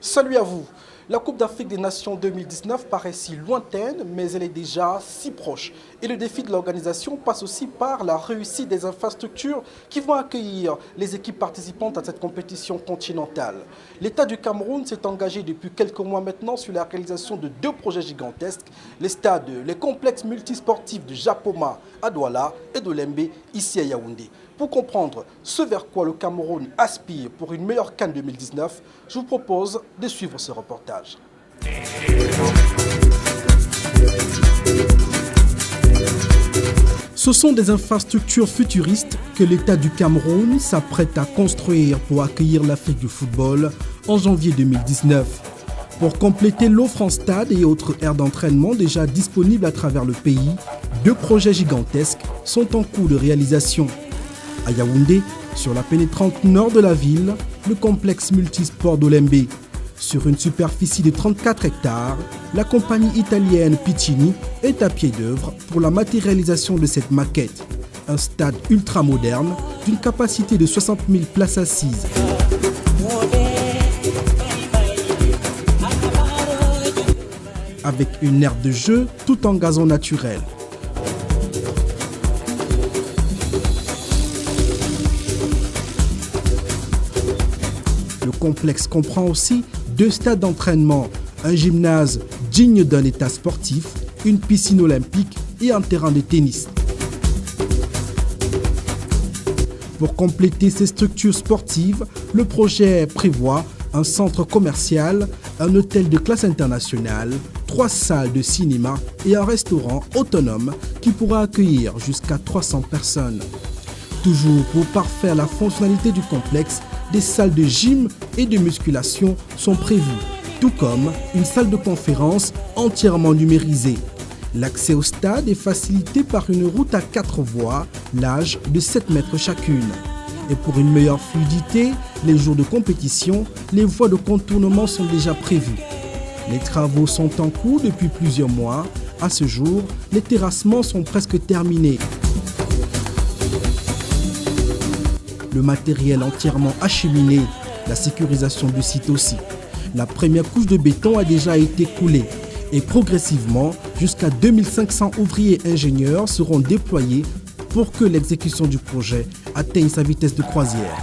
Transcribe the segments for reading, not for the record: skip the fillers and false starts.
Salut à vous. La Coupe d'Afrique des Nations 2019 paraît si lointaine, mais elle est déjà si proche. Et le défi de l'organisation passe aussi par la réussite des infrastructures qui vont accueillir les équipes participantes à cette compétition continentale. L'État du Cameroun s'est engagé depuis quelques mois maintenant sur la réalisation de 2 projets gigantesques, les stades, les complexes multisportifs de Japoma à Douala et d'Olembe ici à Yaoundé. Pour comprendre ce vers quoi le Cameroun aspire pour une meilleure CAN 2019, je vous propose de suivre ce reportage. Ce sont des infrastructures futuristes que l'État du Cameroun s'apprête à construire pour accueillir l'Afrique du football en janvier 2019. Pour compléter l'offre en stade et autres aires d'entraînement déjà disponibles à travers le pays, 2 projets gigantesques sont en cours de réalisation. À Yaoundé, sur la pénétrante nord de la ville, le complexe multisport d'Olembe. Sur une superficie de 34 hectares, la compagnie italienne Piccini est à pied d'œuvre pour la matérialisation de cette maquette. Un stade ultramoderne d'une capacité de 60 000 places assises. Avec une aire de jeu tout en gazon naturel. Le complexe comprend aussi 2 stades d'entraînement, un gymnase digne d'un état sportif, une piscine olympique et un terrain de tennis. Pour compléter ces structures sportives, le projet prévoit un centre commercial, un hôtel de classe internationale, 3 salles de cinéma et un restaurant autonome qui pourra accueillir jusqu'à 300 personnes. Toujours pour parfaire la fonctionnalité du complexe, des salles de gym et de musculation sont prévues, tout comme une salle de conférence entièrement numérisée. L'accès au stade est facilité par une route à 4 voies, large de 7 mètres chacune. Et pour une meilleure fluidité, les jours de compétition, les voies de contournement sont déjà prévues. Les travaux sont en cours depuis plusieurs mois. À ce jour, les terrassements sont presque terminés. Le matériel entièrement acheminé, la sécurisation du site aussi. La première couche de béton a déjà été coulée et progressivement, jusqu'à 2500 ouvriers et ingénieurs seront déployés pour que l'exécution du projet atteigne sa vitesse de croisière.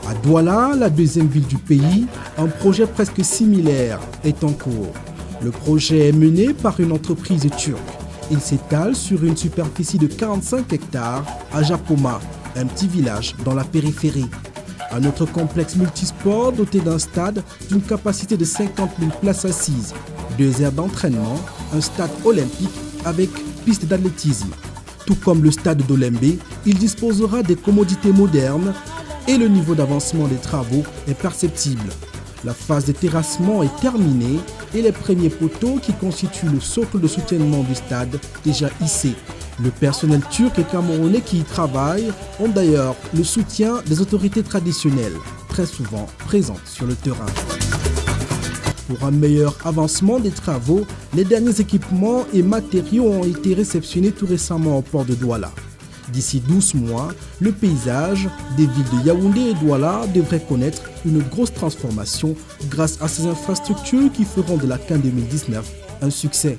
À Douala, la deuxième ville du pays, un projet presque similaire est en cours. Le projet est mené par une entreprise turque. Il s'étale sur une superficie de 45 hectares à Japoma, un petit village dans la périphérie. Un autre complexe multisport doté d'un stade d'une capacité de 50 000 places assises, 2 aires d'entraînement, un stade olympique avec piste d'athlétisme. Tout comme le stade d'Olembe, il disposera des commodités modernes et le niveau d'avancement des travaux est perceptible. La phase de terrassement est terminée et les premiers poteaux qui constituent le socle de soutènement du stade déjà hissés. Le personnel turc et camerounais qui y travaillent ont d'ailleurs le soutien des autorités traditionnelles, très souvent présentes sur le terrain. Pour un meilleur avancement des travaux, les derniers équipements et matériaux ont été réceptionnés tout récemment au port de Douala. D'ici 12 mois, le paysage des villes de Yaoundé et Douala devrait connaître une grosse transformation grâce à ces infrastructures qui feront de la CAN 2019 un succès.